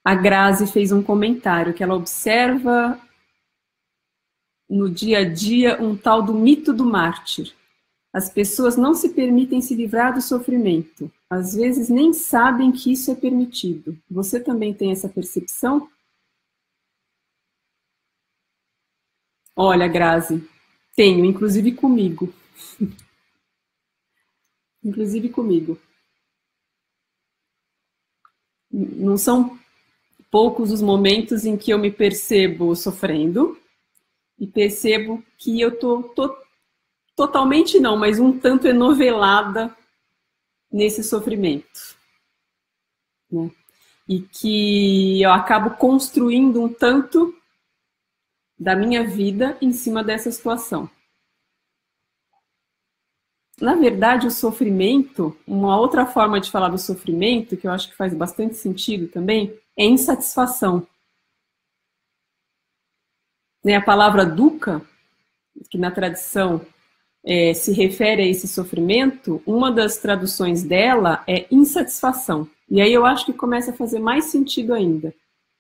A Grazi fez um comentário que ela observa no dia a dia um tal do mito do mártir. As pessoas não se permitem se livrar do sofrimento. Às vezes nem sabem que isso é permitido. Você também tem essa percepção? Olha, Grazi, tenho, inclusive comigo. Inclusive comigo. Não são poucos os momentos em que eu me percebo sofrendo e percebo que eu tô totalmente não, mas um tanto enovelada nesse sofrimento, né? E que eu acabo construindo um tanto da minha vida em cima dessa situação. Na verdade, o sofrimento, uma outra forma de falar do sofrimento, que eu acho que faz bastante sentido também, é insatisfação. A palavra dukkha, que na tradição se refere a esse sofrimento, uma das traduções dela é insatisfação. E aí eu acho que começa a fazer mais sentido ainda,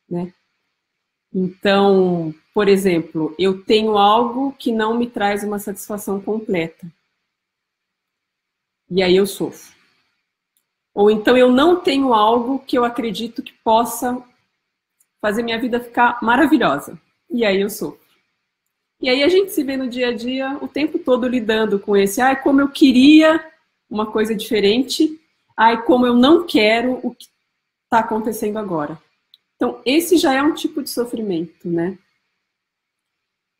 né? Então, por exemplo, eu tenho algo que não me traz uma satisfação completa. E aí eu sofro. Ou então eu não tenho algo que eu acredito que possa fazer minha vida ficar maravilhosa. E aí eu sofro. E aí a gente se vê no dia a dia o tempo todo lidando com esse, ai, como eu queria uma coisa diferente, ai, como eu não quero o que está acontecendo agora. Então, esse já é um tipo de sofrimento, né?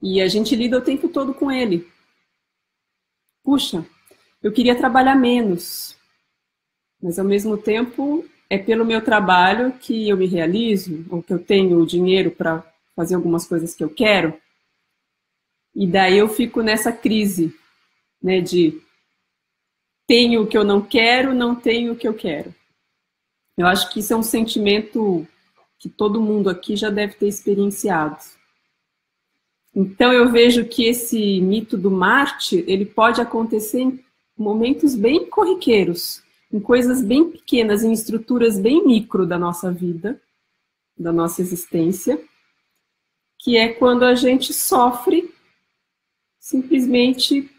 E a gente lida o tempo todo com ele. Puxa, eu queria trabalhar menos, mas ao mesmo tempo é pelo meu trabalho que eu me realizo, ou que eu tenho dinheiro para fazer algumas coisas que eu quero. E daí eu fico nessa crise, né, de tenho o que eu não quero, não tenho o que eu quero. Eu acho que isso é um sentimento que todo mundo aqui já deve ter experienciado. Então eu vejo que esse mito do mártir, ele pode acontecer em momentos bem corriqueiros, em coisas bem pequenas, em estruturas bem micro da nossa vida, da nossa existência, que é quando a gente sofre simplesmente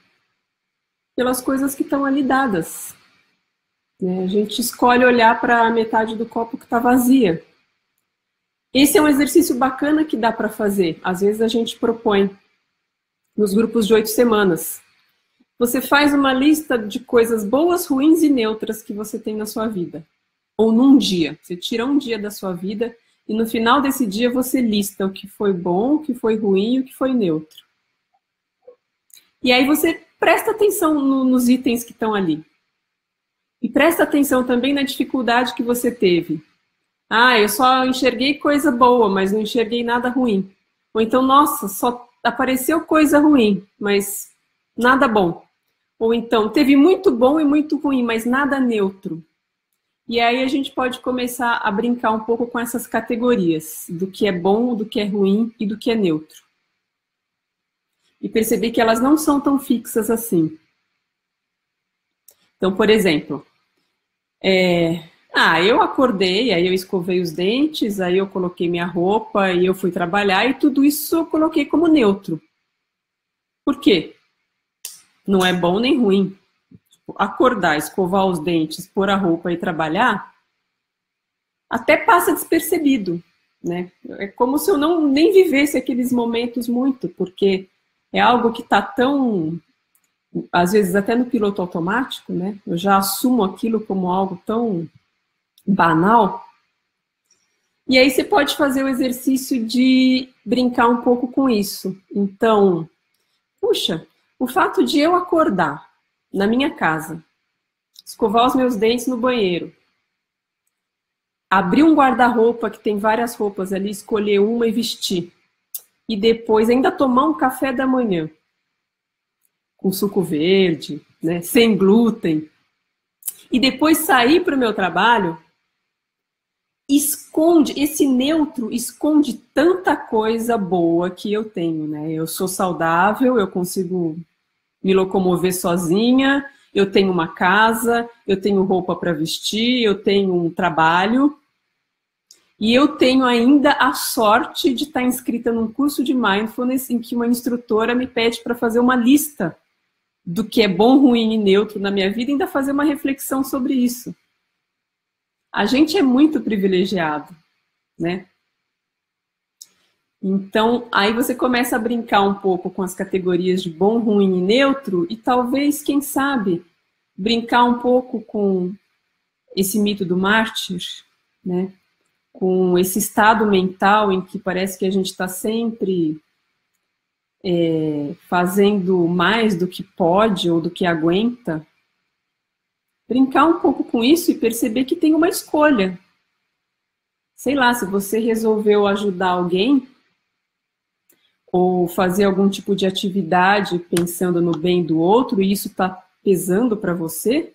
pelas coisas que estão ali dadas. A gente escolhe olhar para a metade do copo que está vazia. Esse é um exercício bacana que dá para fazer. Às vezes a gente propõe nos grupos de 8 semanas. Você faz uma lista de coisas boas, ruins e neutras que você tem na sua vida. Ou num dia. Você tira um dia da sua vida e no final desse dia você lista o que foi bom, o que foi ruim e o que foi neutro. E aí você presta atenção nos itens que estão ali. E presta atenção também na dificuldade que você teve. Ah, eu só enxerguei coisa boa, mas não enxerguei nada ruim. Ou então, nossa, só apareceu coisa ruim, mas nada bom. Ou então, teve muito bom e muito ruim, mas nada neutro. E aí a gente pode começar a brincar um pouco com essas categorias, do que é bom, do que é ruim e do que é neutro. E perceber que elas não são tão fixas assim. Então, por exemplo, eu acordei, aí eu escovei os dentes, aí eu coloquei minha roupa e eu fui trabalhar e tudo isso eu coloquei como neutro. Por quê? Não é bom nem ruim. Acordar, escovar os dentes, pôr a roupa e trabalhar, até passa despercebido, né? É como se eu nem vivesse aqueles momentos muito, porque é algo que está tão, às vezes até no piloto automático, né? Eu já assumo aquilo como algo tão banal. E aí você pode fazer o exercício de brincar um pouco com isso. Então, puxa, o fato de eu acordar na minha casa, escovar os meus dentes no banheiro, abrir um guarda-roupa que tem várias roupas ali, escolher uma e vestir, e depois ainda tomar um café da manhã com suco verde, né, sem glúten, e depois sair para o meu trabalho, esse neutro esconde tanta coisa boa que eu tenho, né? Eu sou saudável, eu consigo me locomover sozinha, eu tenho uma casa, eu tenho roupa para vestir, eu tenho um trabalho. E eu tenho ainda a sorte de estar inscrita num curso de Mindfulness em que uma instrutora me pede para fazer uma lista do que é bom, ruim e neutro na minha vida e ainda fazer uma reflexão sobre isso. A gente é muito privilegiado, né? Então, aí você começa a brincar um pouco com as categorias de bom, ruim e neutro e talvez, quem sabe, brincar um pouco com esse mito do mártir, né? Com esse estado mental em que parece que a gente está sempre fazendo mais do que pode ou do que aguenta. Brincar um pouco com isso e perceber que tem uma escolha. Sei lá, se você resolveu ajudar alguém ou fazer algum tipo de atividade pensando no bem do outro e isso está pesando para você,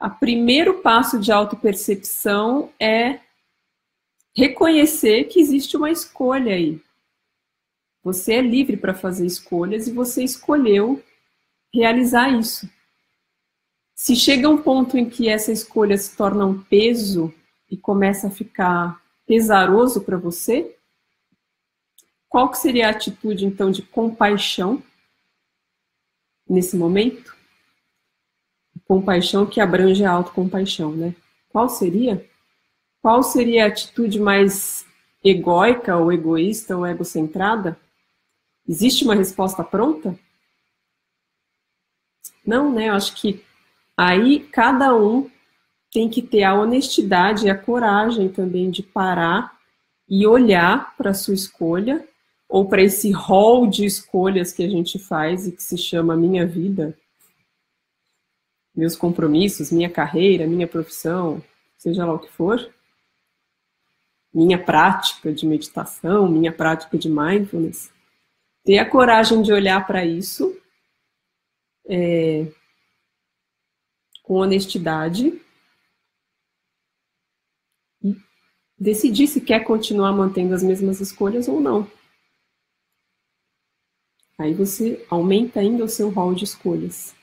o primeiro passo de autopercepção é reconhecer que existe uma escolha aí. Você é livre para fazer escolhas e você escolheu realizar isso. Se chega um ponto em que essa escolha se torna um peso e começa a ficar pesaroso para você, qual que seria a atitude, então, de compaixão nesse momento? Compaixão que abrange a autocompaixão, né? Qual seria? Qual seria a atitude mais egóica, ou egoísta, ou egocentrada? Existe uma resposta pronta? Não, né? Eu acho que aí cada um tem que ter a honestidade e a coragem também de parar e olhar para a sua escolha, ou para esse rol de escolhas que a gente faz e que se chama minha vida, meus compromissos, minha carreira, minha profissão, seja lá o que for, minha prática de meditação, minha prática de mindfulness. Ter a coragem de olhar para isso com honestidade e decidir se quer continuar mantendo as mesmas escolhas ou não. Aí você aumenta ainda o seu rol de escolhas.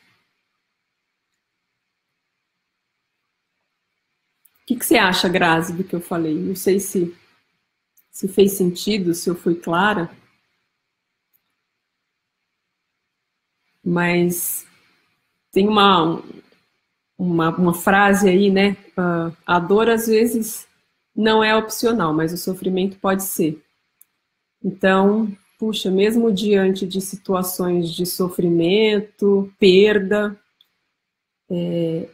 O que você acha, Grazi, do que eu falei? Não sei se fez sentido, se eu fui clara. Mas tem uma frase aí, né? A dor, às vezes, não é opcional, mas o sofrimento pode ser. Então, puxa, mesmo diante de situações de sofrimento, perda,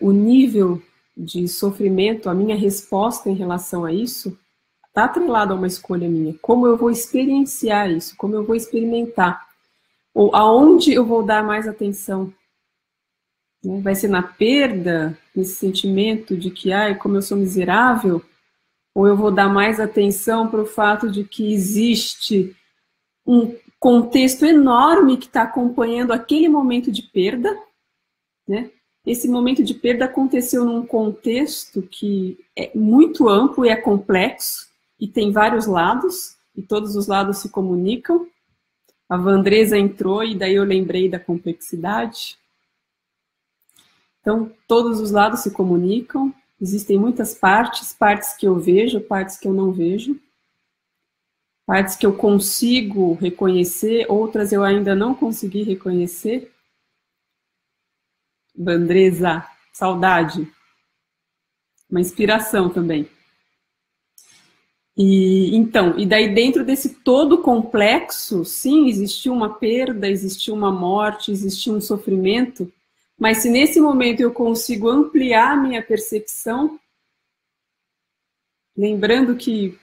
o nível de sofrimento, a minha resposta em relação a isso, está atrelado a uma escolha minha. Como eu vou experienciar isso? Como eu vou experimentar? Ou aonde eu vou dar mais atenção? Vai ser na perda, nesse sentimento de que, ai, como eu sou miserável? Ou eu vou dar mais atenção para o fato de que existe um contexto enorme que está acompanhando aquele momento de perda, né? Esse momento de perda aconteceu num contexto que é muito amplo e é complexo, e tem vários lados, e todos os lados se comunicam. A Vandresa entrou e daí eu lembrei da complexidade. Então, todos os lados se comunicam, existem muitas partes que eu vejo, partes que eu não vejo, partes que eu consigo reconhecer, outras eu ainda não consegui reconhecer. Vandresa, saudade. Uma inspiração também. E daí dentro desse todo complexo, sim, existiu uma perda, existiu uma morte, existiu um sofrimento, mas se nesse momento eu consigo ampliar a minha percepção, lembrando que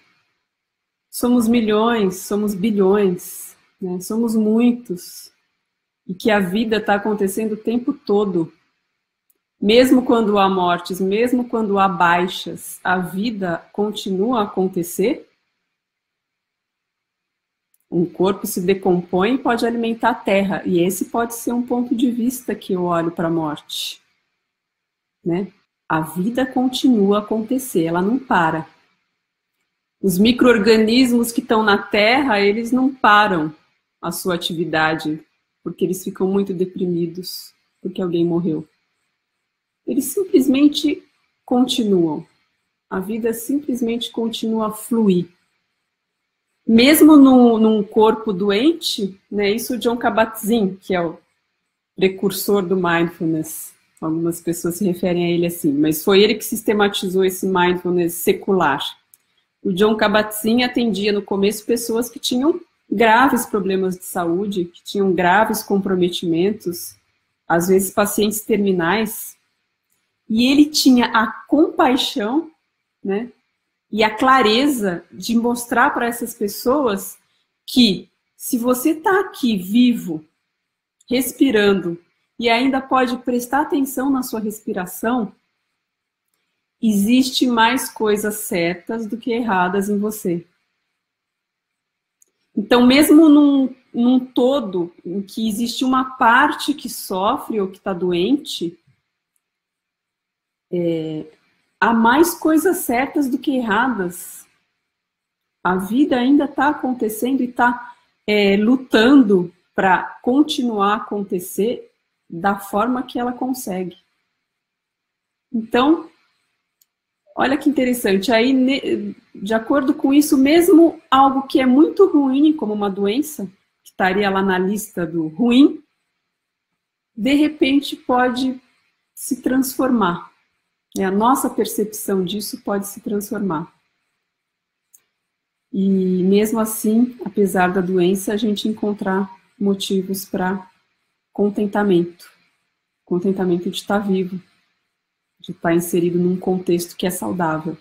somos milhões, somos bilhões, né? Somos muitos, e que a vida está acontecendo o tempo todo. Mesmo quando há mortes, mesmo quando há baixas, a vida continua a acontecer. Um corpo se decompõe e pode alimentar a terra. E esse pode ser um ponto de vista que eu olho para a morte, né? A vida continua a acontecer, ela não para. Os micro-organismos que estão na terra, eles não param a sua atividade, porque eles ficam muito deprimidos, porque alguém morreu. Eles simplesmente continuam. A vida simplesmente continua a fluir. Mesmo num corpo doente, né, isso o Jon Kabat-Zinn, que é o precursor do mindfulness, algumas pessoas se referem a ele assim, mas foi ele que sistematizou esse mindfulness secular. O Jon Kabat-Zinn atendia no começo pessoas que tinham graves problemas de saúde, que tinham graves comprometimentos, às vezes pacientes terminais, e ele tinha a compaixão, né, e a clareza de mostrar para essas pessoas que se você está aqui vivo, respirando, e ainda pode prestar atenção na sua respiração, existe mais coisas certas do que erradas em você. Então, mesmo num todo em que existe uma parte que sofre ou que está doente, há mais coisas certas do que erradas. A vida ainda está acontecendo e está lutando para continuar a acontecer da forma que ela consegue. Então, olha que interessante. Aí, de acordo com isso, mesmo algo que é muito ruim, como uma doença, que estaria lá na lista do ruim, de repente pode se transformar. A nossa percepção disso pode se transformar. E mesmo assim, apesar da doença, a gente encontrar motivos para contentamento. Contentamento de estar vivo, de estar inserido num contexto que é saudável.